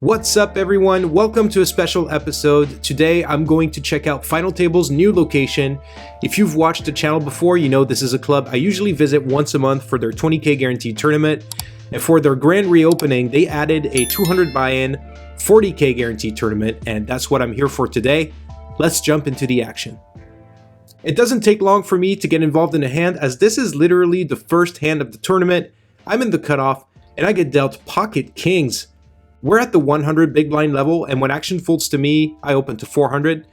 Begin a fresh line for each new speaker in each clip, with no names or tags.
What's up everyone, welcome to a special episode. Today I'm going to check out Final Table's new location. If you've watched the channel before, you know this is a club I usually visit once a month for their 20K guaranteed tournament. And for their grand reopening, they added a 200 buy-in 40K guaranteed tournament, and that's what I'm here for today. Let's jump into the action. It doesn't take long for me to get involved in a hand, as this is literally the first hand of the tournament. I'm in the cutoff and I get dealt pocket kings. We're at the 100 big blind level, and when action folds to me, I open to 400.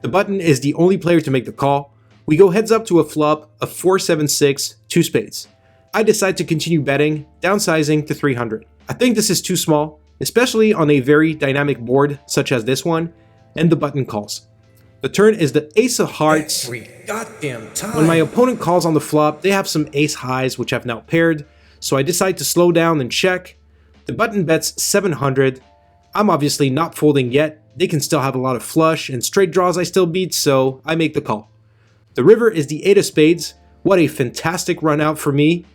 The button is the only player to make the call. We go heads up to a flop of 4-7-6, 2 spades. I decide to continue betting, downsizing to 300. I think this is too small, especially on a very dynamic board such as this one, and the button calls. The turn is the ace of hearts.
Every goddamn time.
When my opponent calls on the flop, they have some ace highs which I've now paired, so I decide to slow down and check. The button bets 700. I'm obviously not folding yet. They can still have a lot of flush and straight draws I still beat, so I make the call. The river is the 8 of spades. What a fantastic run out for me.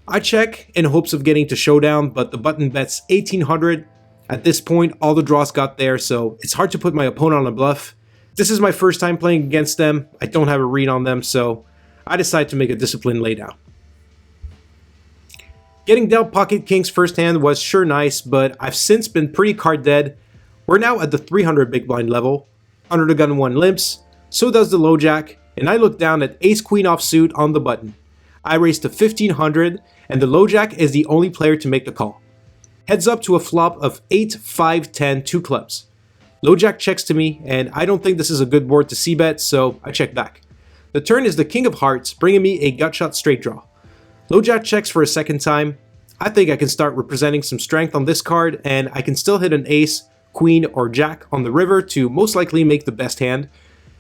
I check in hopes of getting to showdown, but the button bets 1800. At this point, all the draws got there, so it's hard to put my opponent on a bluff. This is my first time playing against them. I don't have a read on them, so I decide to make a disciplined laydown. Getting dealt pocket kings first hand was sure nice, but I've since been pretty card dead. We're now at the 300 big blind level. Under the gun 1 limps, so does the low jack, and I look down at ace queen offsuit on the button. I raise to 1500, and the low jack is the only player to make the call. Heads up to a flop of 8, 5, 10, 2 clubs. Low jack checks to me, and I don't think this is a good board to c-bet, so I check back. The turn is the king of hearts, bringing me a gut shot straight draw. Low jack checks for a second time. I think I can start representing some strength on this card, and I can still hit an ace, queen, or jack on the river to most likely make the best hand.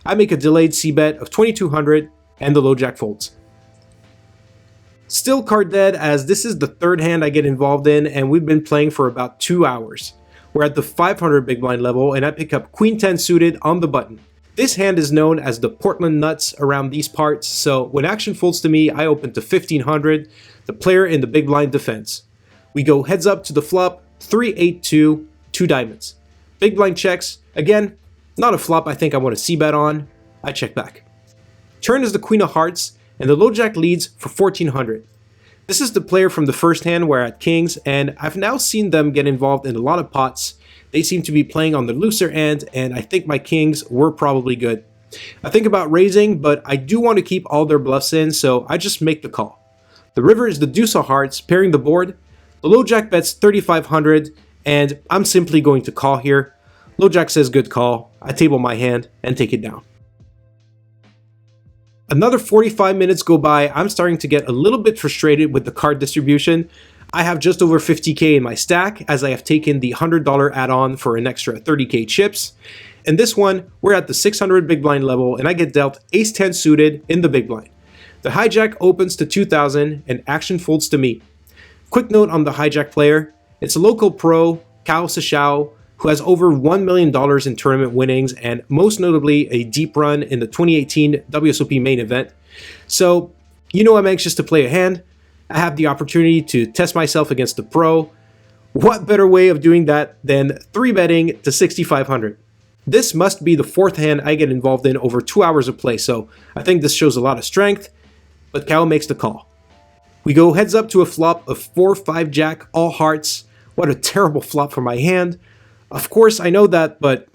I make a delayed c-bet of 2200, and the low jack folds. Still card dead, as this is the third hand I get involved in, and we've been playing for about 2 hours. We're at the 500 big blind level, and I pick up queen 10 suited on the button. This hand is known as the Portland nuts around these parts, so when action folds to me, I open to 1500, the player in the big blind defense. We go heads up to the flop, 3-8-2, 2 diamonds. Big blind checks, again, not a flop I think I want to c-bet on. I check back. Turn is the queen of hearts, and the low jack leads for 1400. This is the player from the first hand we're at kings, and I've now seen them get involved in a lot of pots. They seem to be playing on the looser end, and I think my kings were probably good. I think about raising, but I do want to keep all their bluffs in, so I just make the call. The river is the deuce of hearts, pairing the board. The low jack bets 3500, and I'm simply going to call here. Low jack says good call. I table my hand and take it down. Another 45 minutes go by. I'm starting to get a little bit frustrated with the card distribution. I have just over 50k in my stack, as I have taken the $100 add-on for an extra 30k chips. And this one, we're at the 600 big blind level, and I get dealt ace 10 suited in the big blind. The hijack opens to 2000, and action folds to me. Quick note on the hijack player, it's a local pro, Cao Sishao, who has over $1 million in tournament winnings, and most notably a deep run in the 2018 WSOP main event. So, you know I'm anxious to play a hand. I have the opportunity to test myself against the pro. What better way of doing that than 3-betting to 6,500? This must be the 4th hand I get involved in over 2 hours of play, so I think this shows a lot of strength, but Cao makes the call. We go heads up to a flop of 4-5 jack, all hearts. What a terrible flop for my hand. Of course I know that, but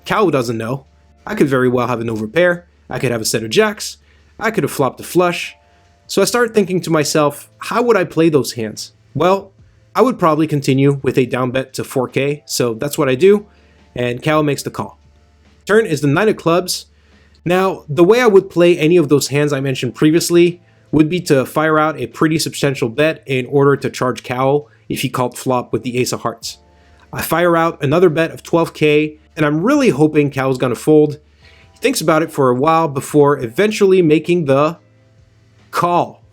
Cao doesn't know. I could very well have an overpair, I could have a set of jacks, I could have flopped a flush. So I start thinking to myself, how would I play those hands? Well, I would probably continue with a down bet to 4k, so that's what I do, and Cao makes the call. Turn is the 9 of clubs. Now, the way I would play any of those hands I mentioned previously would be to fire out a pretty substantial bet in order to charge Cao if he called flop with the ace of hearts. I fire out another bet of 12k, and I'm really hoping Cao's gonna fold. He thinks about it for a while before eventually making the call.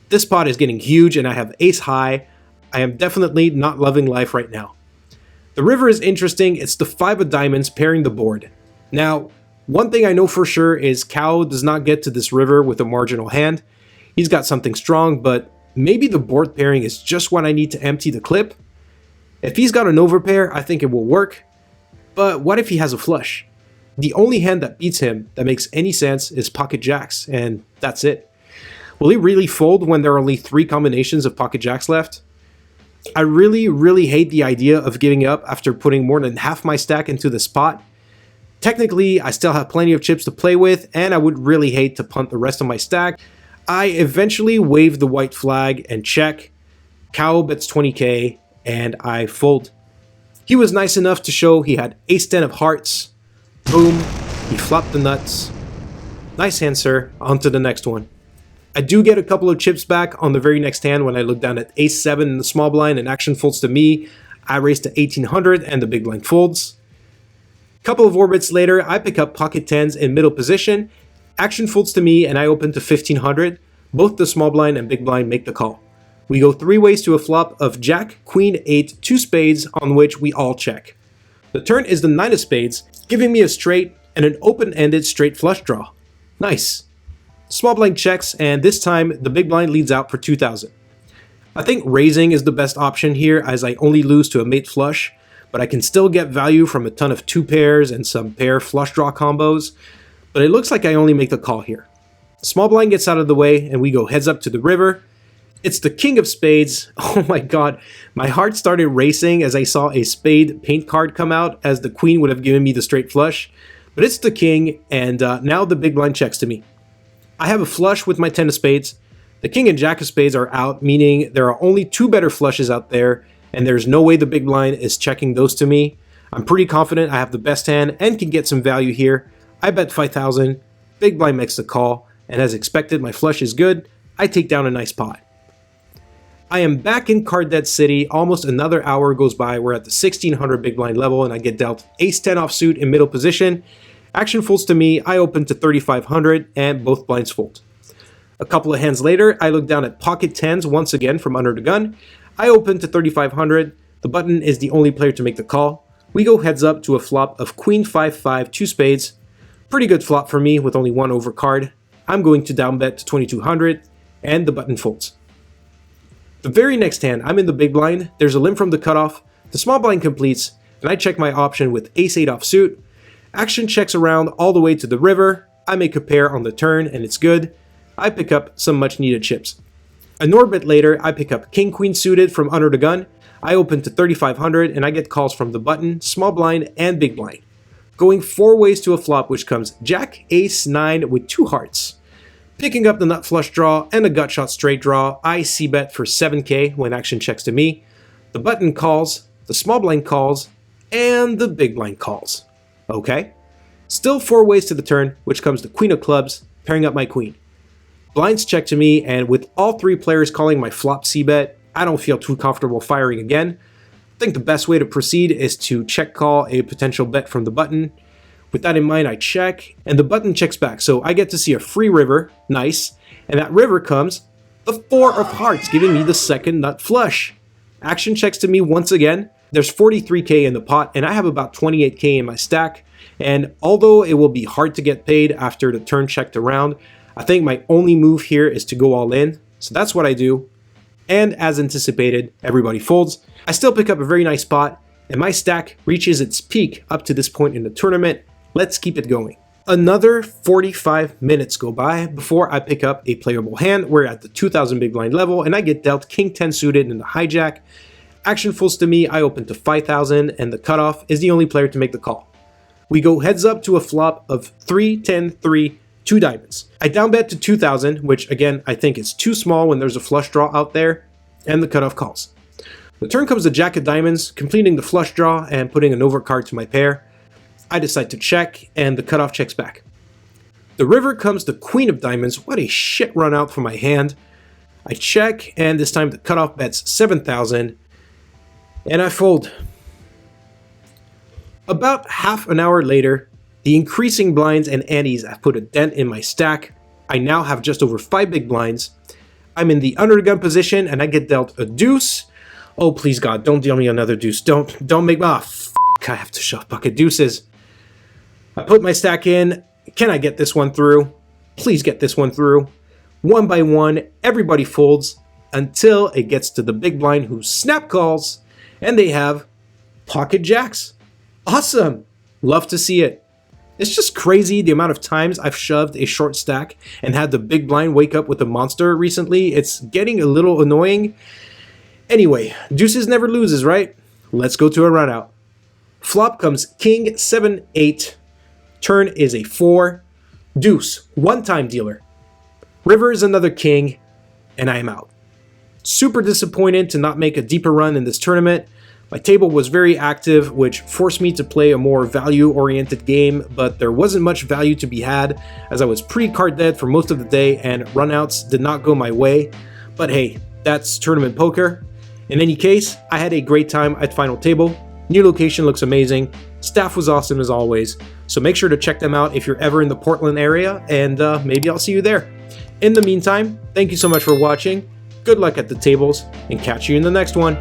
This pot is getting huge, and I have ace high. I am definitely not loving life right now. The river is interesting. It's the 5 of diamonds pairing the board. Now, one thing I know for sure is Cao does not get to this river with a marginal hand. He's got something strong, but maybe the board pairing is just what I need to empty the clip. If he's got an overpair, I think it will work. But what if he has a flush? The only hand that beats him that makes any sense is pocket jacks, and that's it. Will he really fold when there are only 3 combinations of pocket jacks left? I really hate the idea of giving up after putting more than half my stack into the spot. Technically, I still have plenty of chips to play with, and I would really hate to punt the rest of my stack. I eventually wave the white flag and check. Cow bets 20k, and I fold. He was nice enough to show he had ace-10 of hearts. Boom, he flopped the nuts. Nice hand, sir. On to the next one. I do get a couple of chips back on the very next hand when I look down at ace-7 in the small blind and action folds to me. I raise to 1800 and the big blind folds. Couple of orbits later, I pick up pocket 10s in middle position. Action folds to me and I open to 1500. Both the small blind and big blind make the call. We go 3 ways to a flop of jack, queen, 8, 2 spades on which we all check. The turn is the 9 of spades, giving me a straight and an open-ended straight flush draw. Nice. Small blind checks, and this time the big blind leads out for 2000. I think raising is the best option here as I only lose to a mate flush, but I can still get value from a ton of 2 pairs and some pair flush draw combos, but it looks like I only make the call here. Small blind gets out of the way and we go heads up to the river. It's the king of spades. Oh my god, my heart started racing as I saw a spade paint card come out as the queen would have given me the straight flush, but it's the king, and now the big blind checks to me. I have a flush with my 10 of spades. The king and jack of spades are out, meaning there are only 2 better flushes out there, and there's no way the big blind is checking those to me. I'm pretty confident I have the best hand and can get some value here. I bet 5,000, big blind makes the call, and as expected my flush is good. I take down a nice pot. I am back in Card Dead City. Almost another hour goes by. We're at the 1600 big blind level and I get dealt ace-10 offsuit in middle position. Action folds to me, I open to 3500 and both blinds fold. A couple of hands later, I look down at pocket 10s once again from under the gun. I open to 3500. The button is the only player to make the call. We go heads up to a flop of queen 5-5, 2 spades. Pretty good flop for me with only 1 overcard. I'm going to down bet to 2200 and the button folds. The very next hand, I'm in the big blind. There's a limp from the cutoff. The small blind completes and I check my option with ace-8 offsuit. Action checks around all the way to the river. I make a pair on the turn and it's good. I pick up some much needed chips. An orbit later, I pick up king-queen suited from under the gun. I open to 3500 and I get calls from the button, small blind, and big blind. Going 4 ways to a flop which comes jack, ace, 9 with 2 hearts. Picking up the nut flush draw and a gut shot straight draw, I c-bet for 7k when action checks to me. The button calls, the small blind calls, and the big blind calls. Okay. Still 4 ways to the turn, which comes the queen of clubs, pairing up my queen. Blinds check to me, and with all 3 players calling my flop c-bet, I don't feel too comfortable firing again. I think the best way to proceed is to check call a potential bet from the button. With that in mind, I check, and the button checks back, so I get to see a free river, nice, and that river comes the 4 of hearts, giving me the second nut flush. Action checks to me once again. There's 43k in the pot, and I have about 28k in my stack, and although it will be hard to get paid after the turn checked around, I think my only move here is to go all in, so that's what I do. And as anticipated, everybody folds. I still pick up a very nice pot, and my stack reaches its peak up to this point in the tournament. Let's keep it going. Another 45 minutes go by before I pick up a playable hand. We're at the 2000 big blind level, and I get dealt king 10 suited in the hijack. Action folds to me, I open to 5000, and the cutoff is the only player to make the call. We go heads up to a flop of 3, 10, 3, 2 diamonds. I down bet to 2000, which again I think is too small when there's a flush draw out there, and the cutoff calls. The turn comes the jack of diamonds, completing the flush draw and putting an overcard to my pair. I decide to check, and the cutoff checks back. The river comes the queen of diamonds. What a shit run out for my hand. I check, and this time the cutoff bets 7,000, and I fold. About half an hour later, the increasing blinds and antes have put a dent in my stack. I now have just over 5 big blinds. I'm in the under the gun position, and I get dealt a deuce. Oh, please God, don't deal me another deuce. Don't make me, I have to shove bucket deuces. I put my stack in. Can I get this one through? Please get this one through. One by one, everybody folds until it gets to the big blind who snap calls, And they have pocket jacks. Awesome! Love to see it. It's just crazy the amount of times I've shoved a short stack and had the big blind wake up with a monster recently. It's getting a little annoying. Anyway, deuces never loses, right? Let's go to a run out. Flop comes king 7-8. Turn is a 4. Deuce, one-time dealer. River is another king, and I am out. Super disappointed to not make a deeper run in this tournament. My table was very active, which forced me to play a more value-oriented game, but there wasn't much value to be had, as I was pretty card dead for most of the day and runouts did not go my way. But hey, that's tournament poker. In any case, I had a great time at Final Table. New location looks amazing. Staff was awesome as always, so make sure to check them out if you're ever in the Portland area, and maybe I'll see you there. In the meantime, thank you so much for watching, good luck at the tables, and catch you in the next one.